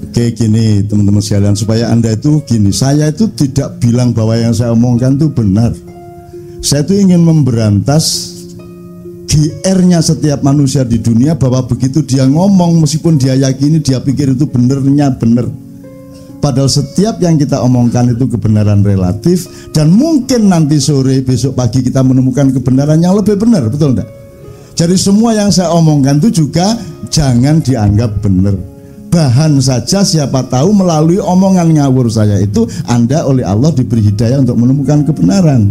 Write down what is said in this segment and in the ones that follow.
Oke, gini teman-teman sekalian, supaya Anda itu gini, saya itu tidak bilang bahwa yang saya omongkan itu benar. Saya itu ingin memberantas GR-nya setiap manusia di dunia, bahwa begitu dia ngomong, meskipun dia yakini, dia pikir itu benernya bener. Padahal setiap yang kita omongkan itu kebenaran relatif, dan mungkin nanti sore, besok pagi kita menemukan kebenaran yang lebih benar, betul enggak? Jadi semua yang saya omongkan itu juga jangan dianggap benar. Bahan saja, siapa tahu melalui omongan ngawur saya itu Anda oleh Allah diberi hidayah untuk menemukan kebenaran.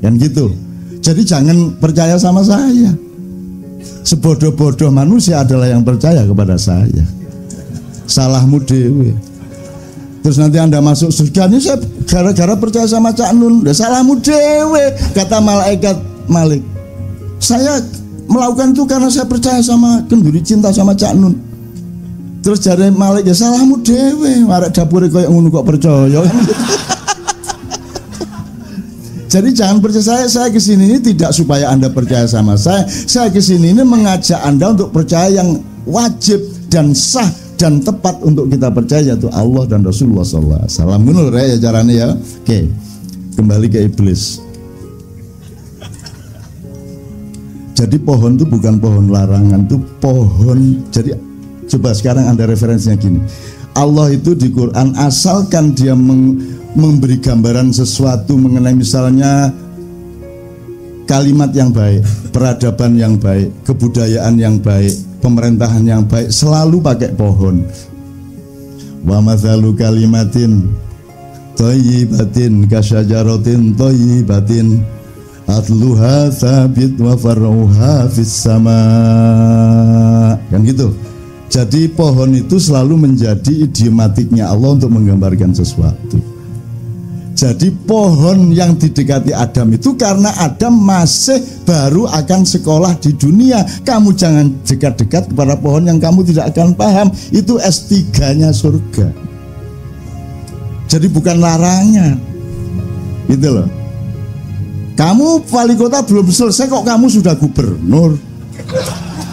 Kan gitu. Jadi jangan percaya sama saya. Sebodoh-bodoh manusia adalah yang percaya kepada saya. Salahmu dewe. Terus nanti Anda masuk surga, ini saya gara-gara percaya sama Cak Nun. Salahmu dewe, kata malaikat Malik. Saya melakukan itu karena saya percaya sama kenduri cinta sama Cak Nun. Terus jare Malik, ya salahmu dewe, arek dapure koyo ngono kok percaya. Jadi jangan percaya saya kesini ini tidak supaya Anda percaya sama saya. Saya kesini ini mengajak Anda untuk percaya yang wajib dan sah dan tepat untuk kita percaya, yaitu Allah dan Rasulullah SAW. Menurut ya caranya ya. Oke, kembali ke iblis. Jadi pohon itu bukan pohon larangan, itu pohon. Jadi coba sekarang Anda referensinya gini. Allah itu di Quran, asalkan dia memberi gambaran sesuatu mengenai misalnya kalimat yang baik, peradaban yang baik, kebudayaan yang baik, pemerintahan yang baik, selalu pakai pohon. Wa mathalu kalimatin thayyibatin kasyajaratin thayyibatin atluha tsabit wa far'uha fis sama. Kan gitu. Jadi pohon itu selalu menjadi idiomatiknya Allah untuk menggambarkan sesuatu. Jadi pohon yang didekati Adam itu karena Adam masih baru akan sekolah di dunia. Kamu jangan dekat-dekat kepada pohon yang kamu tidak akan paham. Itu S3-nya surga. Jadi bukan larangan. Gitu loh. Kamu wali kota belum selesai kok kamu sudah gubernur.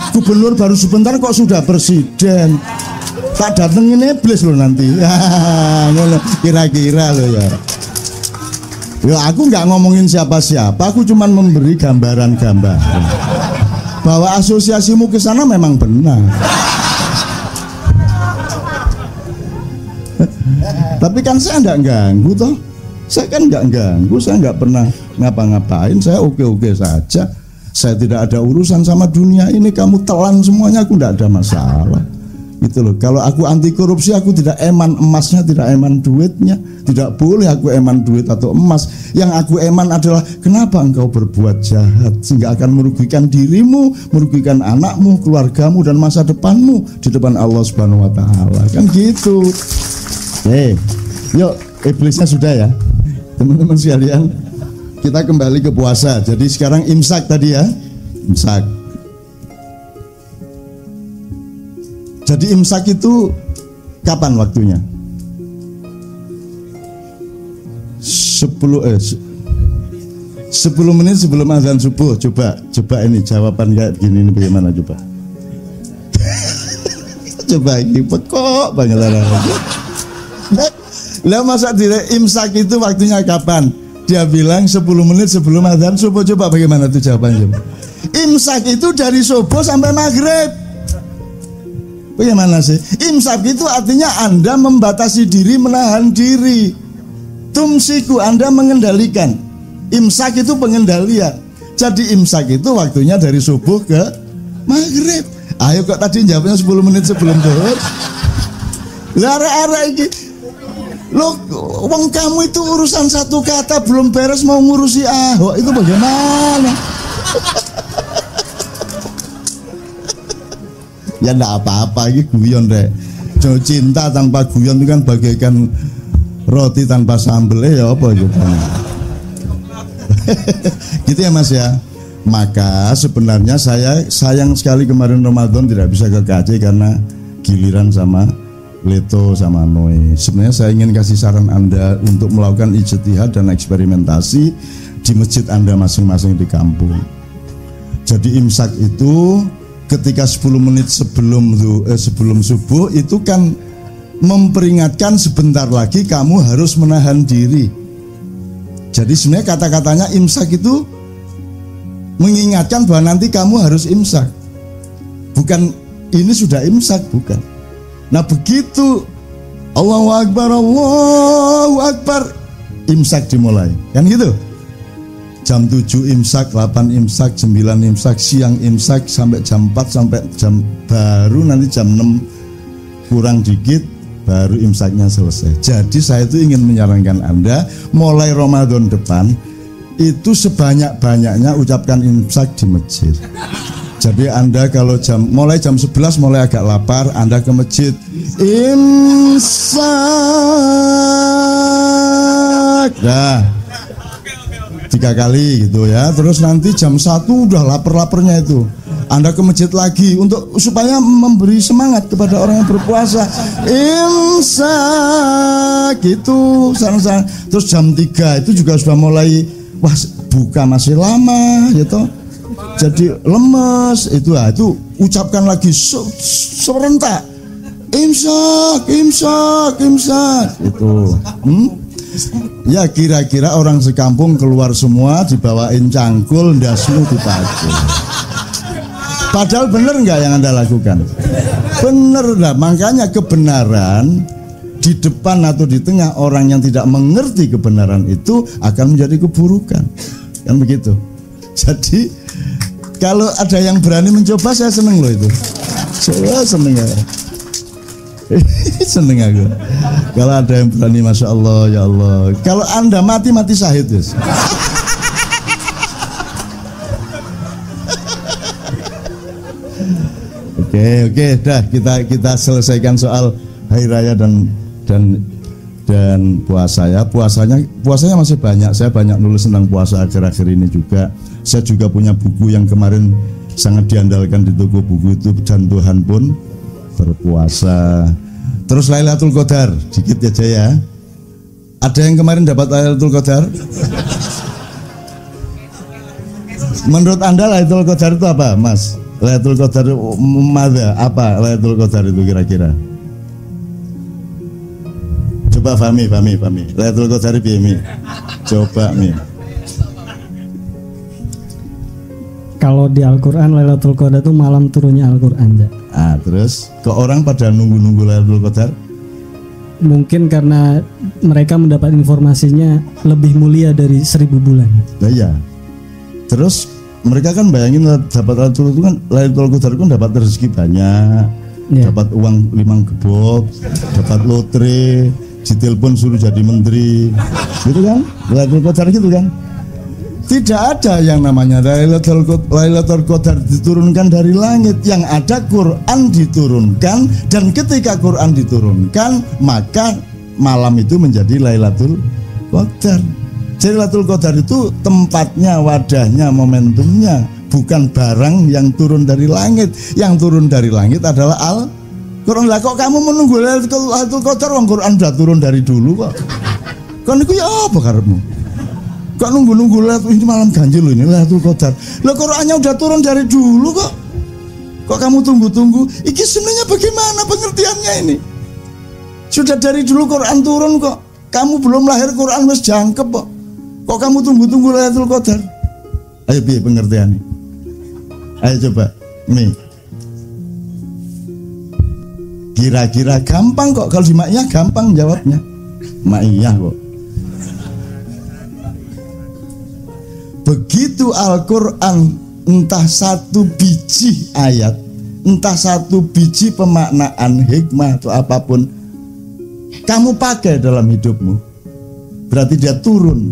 Gubernur baru sebentar kok sudah presiden. Tak datengin iblis loh nanti. Kira-kira loh ya. Ya aku nggak ngomongin siapa-siapa, aku cuma memberi gambaran-gambaran bahwa asosiasimu ke sana memang benar. Tapi kan saya nggak ganggu toh. Saya kan nggak ganggu, saya nggak pernah ngapa-ngapain, saya oke-oke saja. Saya tidak ada urusan sama dunia ini. Kamu telan semuanya, aku tidak ada masalah. Gitu loh. Kalau aku anti korupsi, aku tidak eman emasnya, tidak eman duitnya. Tidak boleh aku eman duit atau emas. Yang aku eman adalah kenapa engkau berbuat jahat sehingga akan merugikan dirimu, merugikan anakmu, keluargamu, dan masa depanmu di depan Allah Subhanahu wa Ta'ala. Kan gitu. Yuk, iblisnya sudah ya, teman-teman sekalian. Kita kembali ke puasa. Jadi sekarang imsak tadi ya. Imsak. Jadi imsak itu kapan waktunya? 10 menit sebelum azan subuh. Coba ini jawaban kayak begini ini bagaimana coba? Coba ini kok banyak lah. Lah masa dire imsak itu waktunya kapan? Dia bilang 10 menit sebelum azan subuh. Coba bagaimana tuh jawabannya? Imsak itu dari subuh sampai maghrib. Bagaimana sih? Imsak itu artinya Anda membatasi diri, menahan diri. Tumsiku, Anda mengendalikan. Imsak itu pengendalian. Jadi imsak itu waktunya dari subuh ke maghrib. Ayo kok tadi jawabnya 10 menit sebelum zuhur. Lara-ara ini. Loh, wong kamu itu urusan satu kata belum beres mau ngurusi Ahok, itu bagaimana? Ya enggak apa-apa, ini guyon deh. Cinta tanpa guyon itu kan bagaikan roti tanpa sambel ya apa gitu. Gitu ya Mas ya. Maka sebenarnya saya sayang sekali kemarin Ramadan tidak bisa ke KJ karena giliran sama Leto sama Noe. Sebenarnya saya ingin kasih saran Anda untuk melakukan ijtihad dan eksperimentasi di masjid Anda masing-masing di kampung. Jadi imsak itu ketika 10 menit sebelum subuh itu kan memperingatkan sebentar lagi kamu harus menahan diri. Jadi sebenarnya kata-katanya imsak itu mengingatkan bahwa nanti kamu harus imsak. Bukan ini sudah imsak, bukan. Nah begitu Allahu Akbar, imsak dimulai. Kan gitu. Jam 7 imsak, 8 imsak, 9 imsak, siang imsak sampai jam 4 sampai jam baru nanti jam 6 kurang dikit baru imsaknya selesai. Jadi saya itu ingin menyarankan Anda mulai Ramadan depan itu sebanyak-banyaknya ucapkan imsak di masjid. Jadi Anda kalau mulai jam 11 mulai agak lapar, Anda ke masjid imsak. Nah, 3 kali gitu ya. Terus nanti jam 1 udah lapar-laparnya itu, Anda ke masjid lagi untuk supaya memberi semangat kepada orang yang berpuasa. Imsak gitu. Terus jam 3 itu juga sudah mulai, wah buka masih lama gitu. Jadi lemes itu ucapkan lagi serentak imsak itu. Ya kira-kira orang sekampung keluar semua dibawain cangkul, ndasmu dipakai. Padahal benar nggak yang Anda lakukan? Bener lah, makanya kebenaran di depan atau di tengah orang yang tidak mengerti kebenaran itu akan menjadi keburukan. Kan begitu. Jadi kalau ada yang berani mencoba, saya seneng loh itu. Saya seneng ya. Seneng aku. Kalau ada yang berani, masya Allah, ya Allah. Kalau Anda mati syahid yes. Oke, dah kita selesaikan soal hari raya dan puasa ya. Puasanya masih banyak. Saya banyak nulis tentang puasa akhir-akhir ini juga. Saya juga punya buku yang kemarin sangat diandalkan di toko buku itu, dan Tuhan pun berpuasa. Terus Lailatul Qadar, dikit aja ya. Ada yang kemarin dapat Lailatul Qadar? Menurut Anda Lailatul Qadar itu apa, Mas? Lailatul Qadar apa Lailatul Qadar itu kira-kira? Coba Fami. Lailatul Qadar piye? Coba Mi. Kalau di Al-Quran Lailatul Qadar itu malam turunnya Al-Quran. Terus ke orang pada nunggu Lailatul Qadar? Mungkin karena mereka mendapat informasinya lebih mulia dari 1000 bulan. Nah ya. Terus mereka kan bayangin dapat Lailatul Qadar kan dapat rezeki banyak, dapat uang 5 gebok, dapat lotre, ditelepon suruh jadi menteri, gitu kan? Lailatul Qadar gitu kan? Tidak ada yang namanya Lailatul Qadar diturunkan dari langit. Yang ada Quran diturunkan, dan ketika Quran diturunkan maka malam itu menjadi Lailatul Qadar. Jadi Lailatul Qadar itu tempatnya, wadahnya, momentumnya, bukan barang yang turun dari langit. Yang turun dari langit adalah Al-Quran. Lah kok kamu menunggu Lailatul Qadar, wong Quran sudah turun dari dulu kok. Kan itu ya apa karepmu? Kok nunggu ini malam ganjil loh, ini Lailatul Qadar. Lah Qur'annya udah turun dari dulu kok. Kok kamu tunggu-tunggu? Iki sebenarnya bagaimana pengertiannya ini? Sudah dari dulu Quran turun kok. Kamu belum lahir Quran wis jangkep kok. Kok kamu tunggu-tunggu Lailatul Qadar? Ayo piye pengertiannya? Ayo coba, Mi. Kira-kira gampang kok, kalau di Ma'iyah gampang jawabnya. Ma'iyah kok. Begitu Al-Quran entah satu biji ayat, entah satu biji pemaknaan, hikmah atau apapun kamu pakai dalam hidupmu, berarti dia turun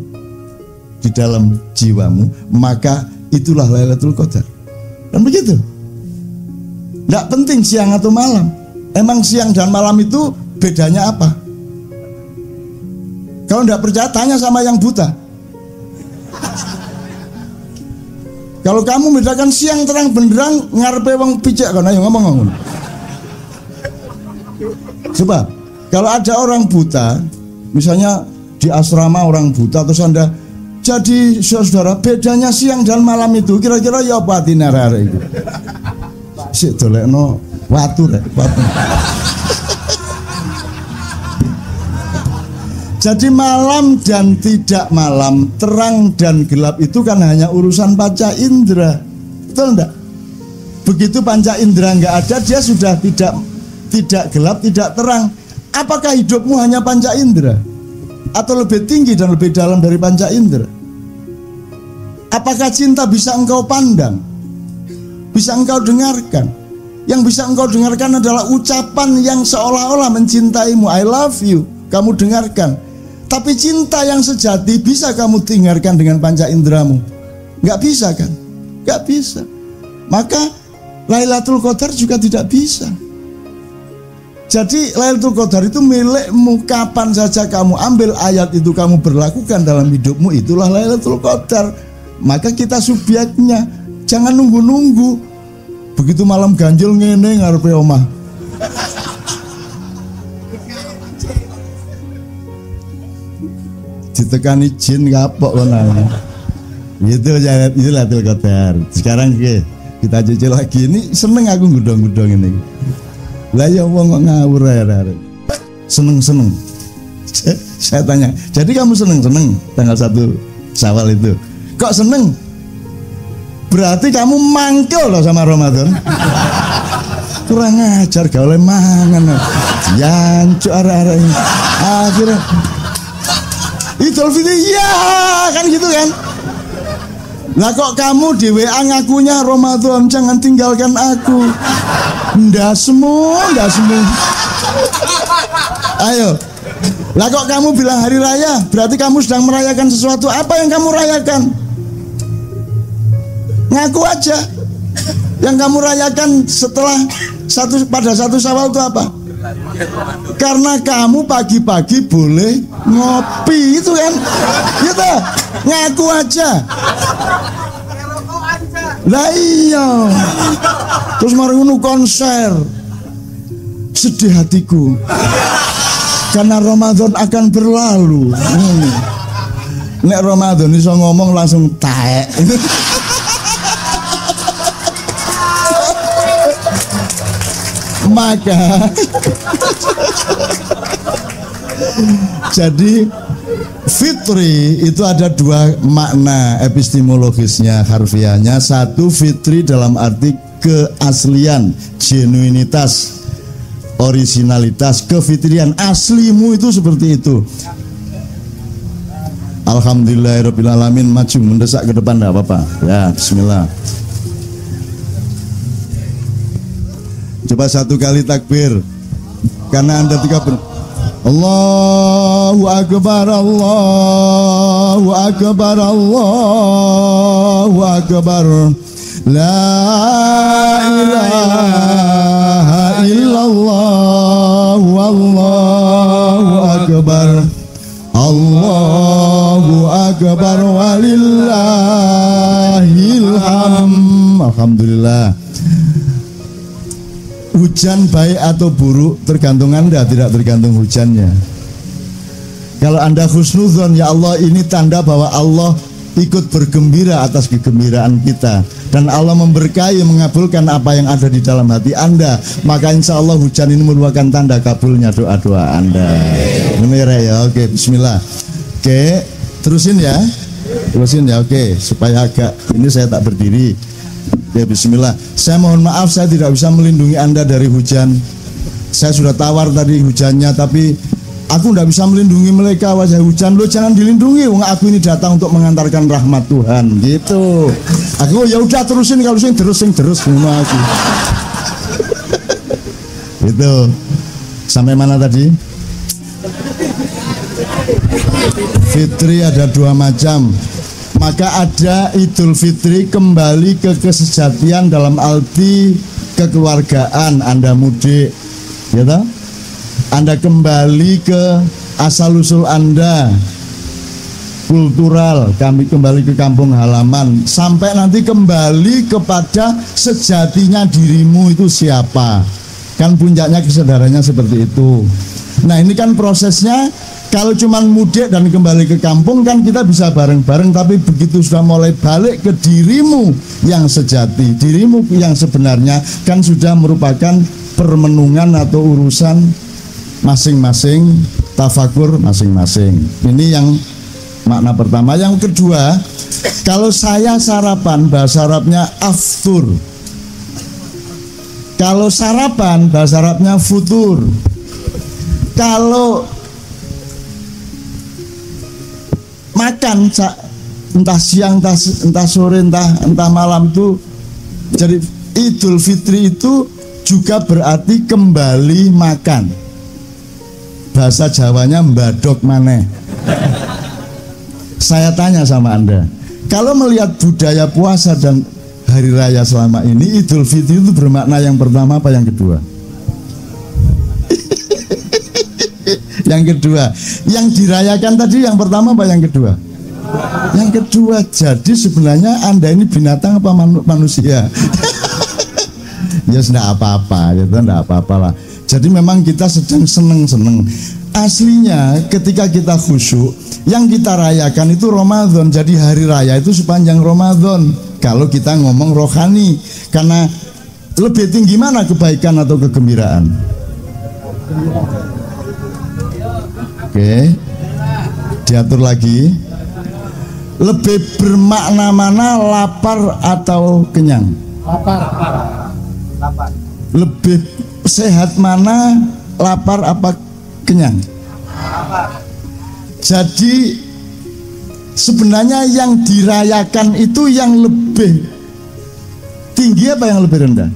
di dalam jiwamu, maka itulah Lailatul Qadar. Dan begitu. Tidak penting siang atau malam. Emang siang dan malam itu bedanya apa? Kalau tidak percaya tanya sama yang buta. Kalau kamu bedakan siang terang benderang ngarepe wong picek kan, ayo ngomong. Coba, kalau ada orang buta, misalnya di asrama orang buta, terus Anda jadi saudara, bedanya siang dan malam itu kira-kira ya apa tinara itu? Sik dolekno watu rek, watu. Jadi malam dan tidak malam, terang dan gelap itu kan hanya urusan panca indera. Betul enggak? Begitu panca indera enggak ada, dia sudah tidak gelap, tidak terang. Apakah hidupmu hanya panca indera? Atau lebih tinggi dan lebih dalam dari panca indera? Apakah cinta bisa engkau pandang? Bisa engkau dengarkan? Yang bisa engkau dengarkan adalah ucapan yang seolah-olah mencintaimu. I love you. Kamu dengarkan. Tapi cinta yang sejati bisa kamu dengarkan dengan panca inderamu? Gak bisa kan? Gak bisa. Maka Lailatul Qadar juga tidak bisa. Jadi Lailatul Qadar itu milikmu. Kapan saja kamu ambil ayat itu, kamu berlakukan dalam hidupmu, itulah Lailatul Qadar. Maka kita subjeknya. Jangan nunggu-nunggu. Begitu malam ganjil ngene ngarepe omah. Ditekani jin kapok kono. Gitu ya, itu Lailatul Qadar. Sekarang kita cicil lagi. Ini seneng aku gudong-gudong ini. Lah ya wong kok ngawur ya. Seneng-seneng. Saya tanya, jadi kamu seneng-seneng tanggal 1 Syawal itu? Kok seneng? Berarti kamu mangkel loh sama Ramadan. Kurang ajar gak oleh mangan. Jancuk arek-arek ini. Akhirnya Idul Fitri ya kan gitu kan. Lah kok kamu di WA ngakunya Ramadan, jangan tinggalkan aku. Ndak semua. Ayo. Lah kok kamu bilang hari raya, berarti kamu sedang merayakan sesuatu. Apa yang kamu rayakan? Ngaku aja. Yang kamu rayakan pada 1 Syawal itu apa? Karena kamu pagi-pagi boleh ngopi, itu kan? Gitu. Ngaku aja. Lah iya. Terus mari ngono konser. Sedih hatiku. Karena Ramadan akan berlalu. Nek Ramadan iso ngomong langsung taek. Maka jadi fitri itu ada 2 makna epistemologisnya, harfiahnya. Satu, fitri dalam arti keaslian, genuinitas, originalitas, kefitrian, aslimu itu seperti itu. Alhamdulillahirabbil alamin. Maju mendesak ke depan enggak apa-apa. Ya, bismillah. Coba 1 kali takbir. Karena Anda 3 Allahu Akbar, Allahu Akbar, Allahu Akbar. La ilaha illallah, Allahu Akbar. Allahu Akbar walillahil hamd. Alhamdulillah. Hujan baik atau buruk tergantung Anda, tidak tergantung hujannya. Kalau Anda husnudzon, ya Allah, ini tanda bahwa Allah ikut bergembira atas kegembiraan kita, dan Allah memberkahi, mengabulkan apa yang ada di dalam hati Anda, maka insya Allah hujan ini merupakan tanda kabulnya doa-doa Anda. Benar ya? Oke, bismillah. Oke, terusin ya. Oke, supaya agak ini saya tak berdiri. Ya, bismillah. Saya mohon maaf, saya tidak bisa melindungi Anda dari hujan. Saya sudah tawar tadi hujannya, tapi aku tidak bisa melindungi mereka. Wajah hujan, lo jangan dilindungi. Wong aku ini datang untuk mengantarkan rahmat Tuhan, gitu. Aku ya udah terusin, kalau sing terus ngono aku. Itu sampai mana tadi? Fitri ada 2 macam. Maka ada Idul Fitri kembali ke kesejatian dalam arti kekeluargaan. Anda mudik, ya toh? Anda kembali ke asal-usul Anda, kultural, kami kembali ke kampung halaman, sampai nanti kembali kepada sejatinya dirimu itu siapa. Kan puncaknya kesadarannya seperti itu. Nah, ini kan prosesnya. Kalau cuma mudik dan kembali ke kampung kan kita bisa bareng-bareng, tapi begitu sudah mulai balik ke dirimu yang sejati, dirimu yang sebenarnya, kan sudah merupakan permenungan atau urusan masing-masing tafakur masing-masing. Ini yang makna pertama. Yang kedua, kalau saya sarapan, bahasa Arabnya aftur. Kalau sarapan, bahasa Arabnya futur. Kalau makan entah siang, entah sore, entah malam itu, jadi Idul Fitri itu juga berarti kembali makan. Bahasa Jawanya mbadok maneh. Saya tanya sama Anda, kalau melihat budaya puasa dan hari raya selama ini, Idul Fitri itu bermakna yang pertama apa yang kedua? Yang kedua. Yang dirayakan tadi yang pertama apa yang kedua? Yang kedua. Jadi sebenarnya Anda ini binatang apa manusia? Ya tidak apa-apa, ya tidak apa-apa lah. Jadi memang kita sedang seneng-seneng. Aslinya ketika kita khusyuk, yang kita rayakan itu Ramadan. Jadi hari raya itu sepanjang Ramadan. Kalau kita ngomong rohani, karena lebih tinggi mana kebaikan atau kegembiraan? Oke, diatur lagi. Lebih bermakna mana lapar atau kenyang? Lapar. Lebih sehat mana lapar apa kenyang? Lapar. Jadi sebenarnya yang dirayakan itu yang lebih tinggi apa yang lebih rendah?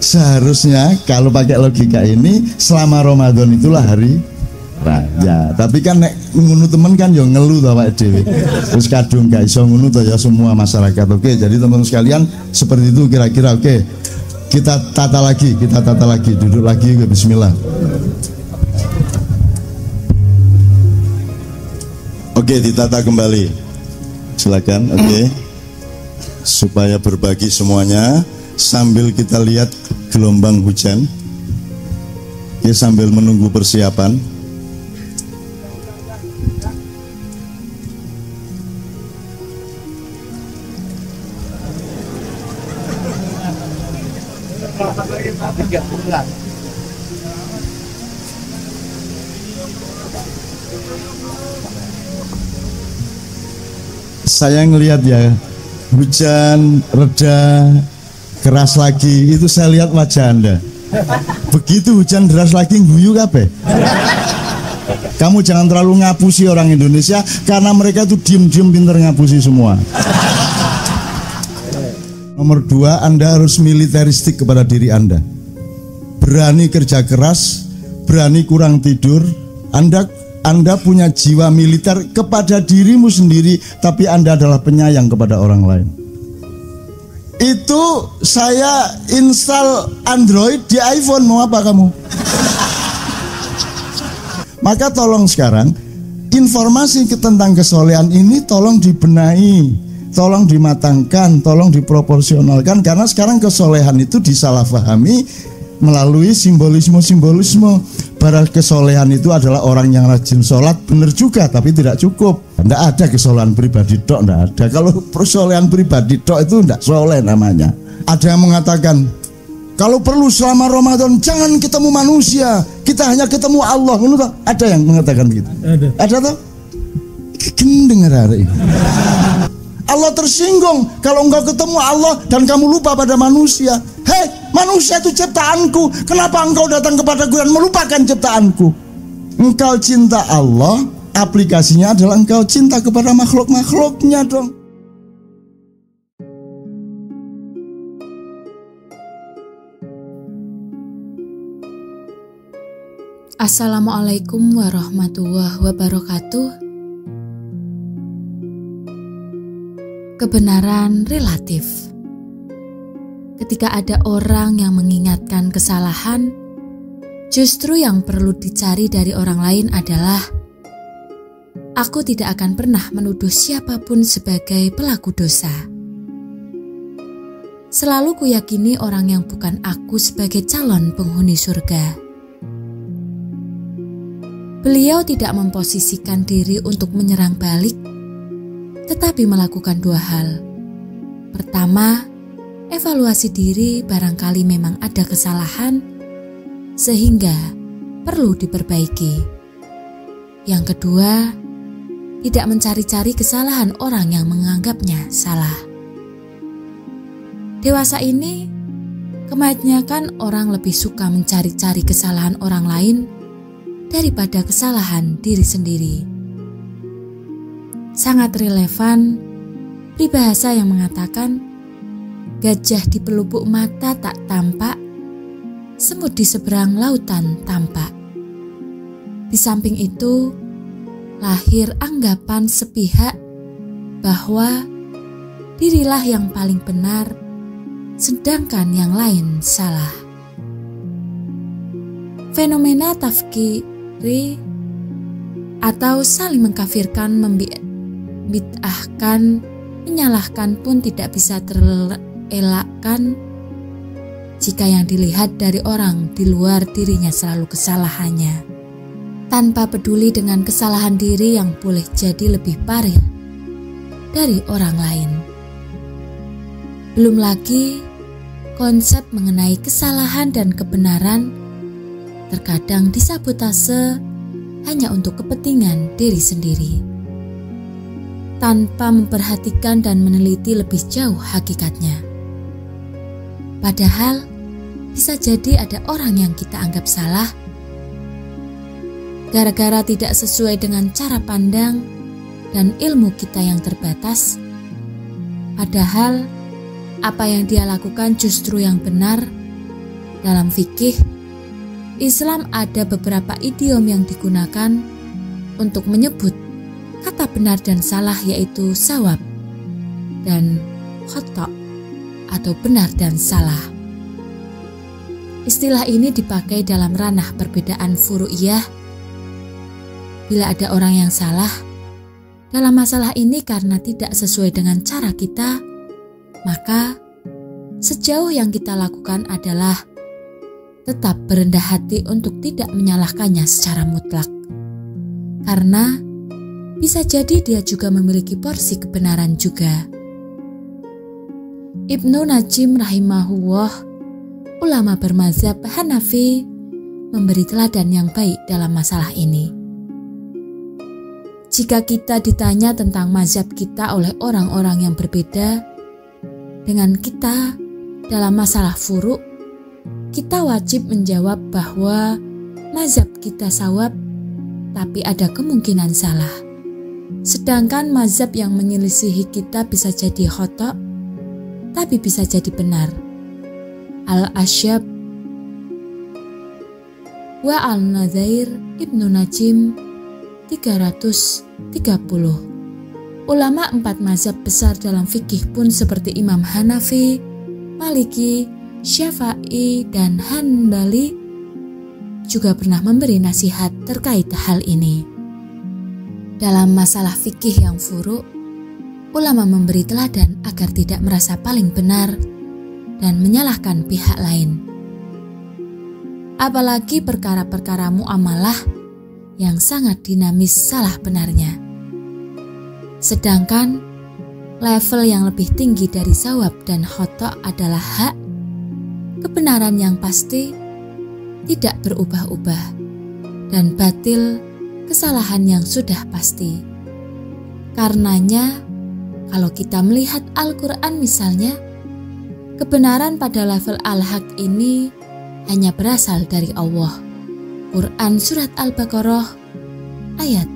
Seharusnya kalau pakai logika ini selama Ramadan itulah hari raya. Tapi kan nek ngunu temen kan yo ngeluh to awake dhewe. Terus kadung gak iso ngunu to ya semua masyarakat. Oke, jadi teman-teman sekalian seperti itu kira-kira. Oke. Kita tata lagi, duduk lagi, bismillah. Oke, ditata kembali. Silakan, oke. Supaya berbagi semuanya sambil kita lihat gelombang hujan. Oke, sambil menunggu persiapan. Saya ngelihat ya, hujan reda, keras lagi, itu saya lihat wajah Anda. Begitu hujan deras lagi guyu kabeh. Kamu jangan terlalu ngapusi orang Indonesia, karena mereka itu diem-diem pinter ngapusi semua. Nomor 2, Anda harus militeristik kepada diri Anda. Berani kerja keras, berani kurang tidur. Anda punya jiwa militer kepada dirimu sendiri, tapi Anda adalah penyayang kepada orang lain. Itu saya install Android di iPhone, mau apa kamu? Maka tolong sekarang informasi tentang kesolehan ini tolong dibenahi, tolong dimatangkan, tolong diproporsionalkan, karena sekarang kesolehan itu disalahpahami melalui simbolisme. Padahal kesolehan itu adalah orang yang rajin sholat, benar juga, tapi tidak cukup. Tidak ada kesolehan pribadi tok, tidak ada. Kalau kesolehan pribadi tok itu tidak soleh namanya. Ada yang mengatakan, kalau perlu selama Ramadan jangan ketemu manusia, kita hanya ketemu Allah. Ada yang mengatakan begitu? Ada toh? Dengar hari ini. Allah tersinggung kalau engkau ketemu Allah dan kamu lupa pada manusia. Hei, manusia itu ciptaanku, kenapa engkau datang kepadaku dan melupakan ciptaanku? Engkau cinta Allah, aplikasinya adalah engkau cinta kepada makhluk-makhluknya dong. Assalamualaikum warahmatullahi wabarakatuh. Kebenaran relatif. Ketika ada orang yang mengingatkan kesalahan, justru yang perlu dicari dari orang lain adalah, aku tidak akan pernah menuduh siapapun sebagai pelaku dosa. Selalu kuyakini orang yang bukan aku sebagai calon penghuni surga. Beliau tidak memposisikan diri untuk menyerang balik, tetapi melakukan 2 hal. Pertama, evaluasi diri barangkali memang ada kesalahan, sehingga perlu diperbaiki. Yang kedua, tidak mencari-cari kesalahan orang yang menganggapnya salah. Dewasa ini, kebanyakan orang lebih suka mencari-cari kesalahan orang lain daripada kesalahan diri sendiri. Sangat relevan peribahasa yang mengatakan, gajah di pelupuk mata tak tampak, semut di seberang lautan tampak. Di samping itu, lahir anggapan sepihak bahwa dirilah yang paling benar, sedangkan yang lain salah. Fenomena tafkiri atau saling mengkafirkan, membid'ahkan, menyalahkan pun tidak bisa terelakkan jika yang dilihat dari orang di luar dirinya selalu kesalahannya, tanpa peduli dengan kesalahan diri yang boleh jadi lebih parah dari orang lain. Belum lagi konsep mengenai kesalahan dan kebenaran terkadang disabotase hanya untuk kepentingan diri sendiri, tanpa memperhatikan dan meneliti lebih jauh hakikatnya. Padahal bisa jadi ada orang yang kita anggap salah gara-gara tidak sesuai dengan cara pandang dan ilmu kita yang terbatas. Padahal apa yang dia lakukan justru yang benar. Dalam fikih Islam ada beberapa idiom yang digunakan untuk menyebut kata benar dan salah, yaitu sawab dan khata atau benar dan salah. Istilah ini dipakai dalam ranah perbedaan furu'iyah. Bila ada orang yang salah dalam masalah ini karena tidak sesuai dengan cara kita, maka sejauh yang kita lakukan adalah tetap berendah hati untuk tidak menyalahkannya secara mutlak. Karena bisa jadi dia juga memiliki porsi kebenaran juga. Ibnu Najim rahimahullah, ulama bermazhab Hanafi, memberi teladan yang baik dalam masalah ini. Jika kita ditanya tentang mazhab kita oleh orang-orang yang berbeda dengan kita dalam masalah furu', kita wajib menjawab bahwa mazhab kita sawab, tapi ada kemungkinan salah. Sedangkan mazhab yang menyelisihi kita bisa jadi khata', tapi bisa jadi benar. Al-Asyab wa Al-Nadzair Ibnu Najim 330. Ulama 4 mazhab besar dalam fikih pun seperti Imam Hanafi, Maliki, Syafi'i, dan Hanbali juga pernah memberi nasihat terkait hal ini. Dalam masalah fikih yang furu', ulama memberi teladan agar tidak merasa paling benar dan menyalahkan pihak lain. Apalagi perkara-perkara muamalah yang sangat dinamis salah benarnya. Sedangkan level yang lebih tinggi dari sawab dan khata' adalah hak, kebenaran yang pasti, tidak berubah-ubah, dan batil, kesalahan yang sudah pasti. Karenanya, kalau kita melihat Al-Quran misalnya, kebenaran pada level al-haq ini hanya berasal dari Allah. Quran Surat Al-Baqarah ayat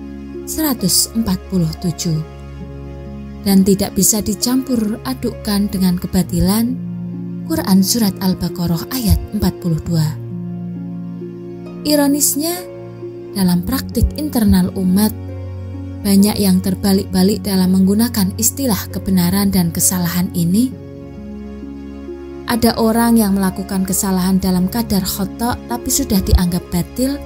147. Dan tidak bisa dicampur adukkan dengan kebatilan. Quran Surat Al-Baqarah ayat 42. Ironisnya, dalam praktik internal umat, banyak yang terbalik-balik dalam menggunakan istilah kebenaran dan kesalahan ini. Ada orang yang melakukan kesalahan dalam kadar khata' tapi sudah dianggap batil,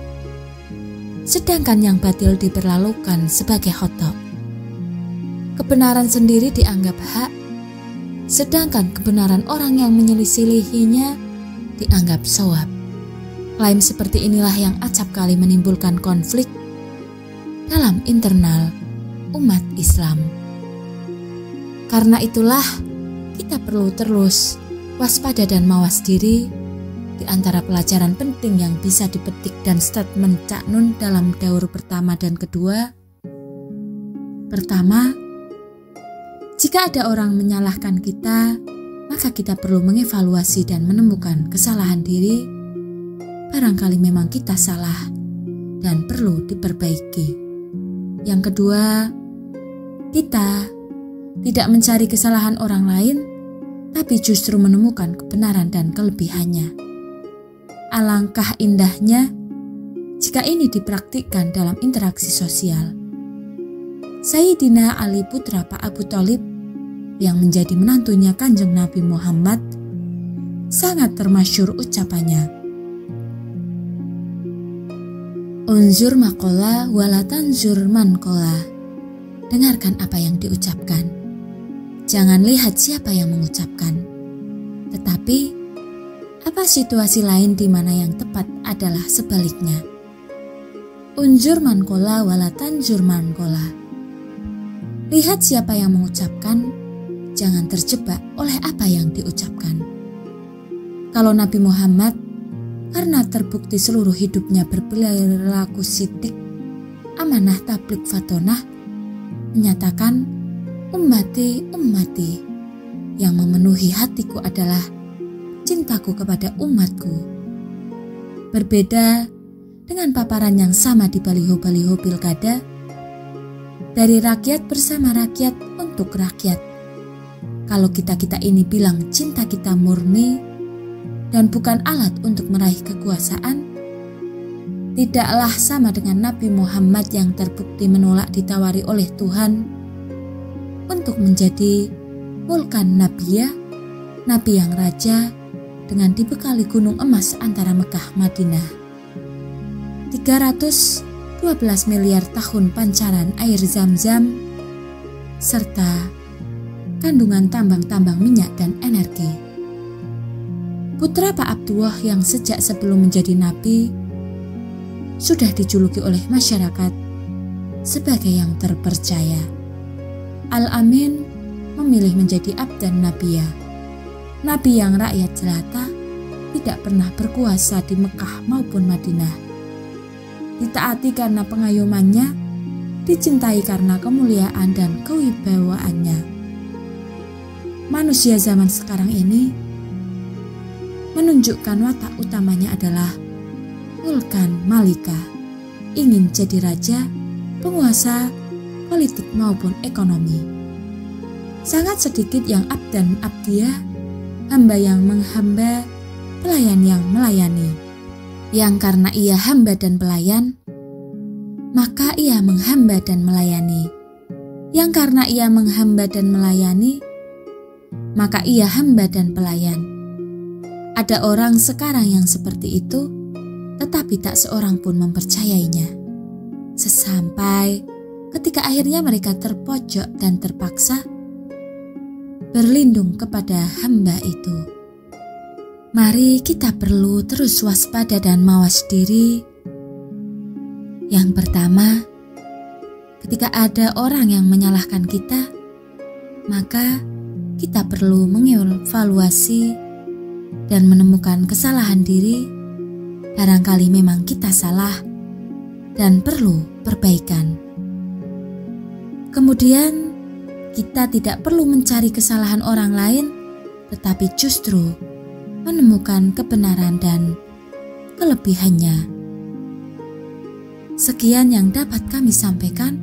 sedangkan yang batil diperlakukan sebagai khata'. Kebenaran sendiri dianggap hak, sedangkan kebenaran orang yang menyelisihinya dianggap shawab. Klaim seperti inilah yang acap kali menimbulkan konflik dalam internal umat Islam. Karena itulah kita perlu terus waspada dan mawas diri Di antara pelajaran penting yang bisa dipetik dan statement Cak Nun dalam daur pertama dan kedua. Pertama, jika ada orang menyalahkan kita, maka kita perlu mengevaluasi dan menemukan kesalahan diri. Barangkali memang kita salah dan perlu diperbaiki. Yang kedua, kita tidak mencari kesalahan orang lain, tapi justru menemukan kebenaran dan kelebihannya. Alangkah indahnya jika ini dipraktikkan dalam interaksi sosial. Sayyidina Ali putra Pak Abu Thalib yang menjadi menantunya Kanjeng Nabi Muhammad sangat termasyhur ucapannya, "Unzur maqala wala tanzur man qala." Dengarkan apa yang diucapkan. Jangan lihat siapa yang mengucapkan. Tetapi apa situasi lain di mana yang tepat adalah sebaliknya. Unzur man qala wala tanzur man qala. Lihat siapa yang mengucapkan, jangan terjebak oleh apa yang diucapkan. Kalau Nabi Muhammad karena terbukti seluruh hidupnya berperilaku sidik, amanah tabligh fatonah, menyatakan, ummati, ummati, yang memenuhi hatiku adalah cintaku kepada umatku. Berbeda dengan paparan yang sama di baliho-baliho pilkada, dari rakyat bersama rakyat untuk rakyat. Kalau kita-kita ini bilang cinta kita murni dan bukan alat untuk meraih kekuasaan, tidaklah sama dengan Nabi Muhammad yang terbukti menolak ditawari oleh Tuhan untuk menjadi vulkan Nabiyah, Nabi yang raja dengan dibekali gunung emas antara Mekah Madinah. 312 miliar tahun pancaran air Zam-Zam serta kandungan tambang-tambang minyak dan energi. Putra Pak Abdullah yang sejak sebelum menjadi nabi sudah dijuluki oleh masyarakat sebagai yang terpercaya. Al-Amin memilih menjadi abdan Nabiyah, nabi yang rakyat jelata, tidak pernah berkuasa di Mekah maupun Madinah. Ditaati karena pengayumannya, dicintai karena kemuliaan dan kewibawaannya. Manusia zaman sekarang ini menunjukkan watak utamanya adalah vulkan Malika, ingin jadi raja, penguasa, politik maupun ekonomi. Sangat sedikit yang abdan abdiyah, hamba yang menghamba, pelayan yang melayani. Yang karena ia hamba dan pelayan, maka ia menghamba dan melayani. Yang karena ia menghamba dan melayani, maka ia hamba dan pelayan. Ada orang sekarang yang seperti itu, tetapi tak seorang pun mempercayainya. Sesampai ketika akhirnya mereka terpojok dan terpaksa berlindung kepada hamba itu. Mari kita perlu terus waspada dan mawas diri. Yang pertama, ketika ada orang yang menyalahkan kita, maka kita perlu mengevaluasi dan menemukan kesalahan diri. Barangkali memang kita salah dan perlu perbaikan. Kemudian, kita tidak perlu mencari kesalahan orang lain, tetapi justru menemukan kebenaran dan kelebihannya. Sekian yang dapat kami sampaikan.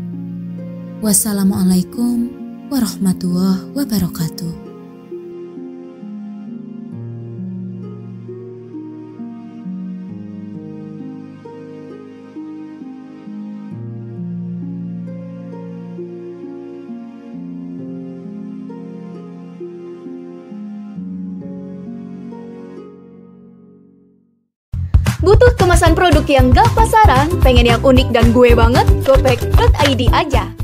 Wassalamualaikum warahmatullahi wabarakatuh. Butuh kemasan produk yang gak pasaran? Pengen yang unik dan gue banget? Gopek.id aja.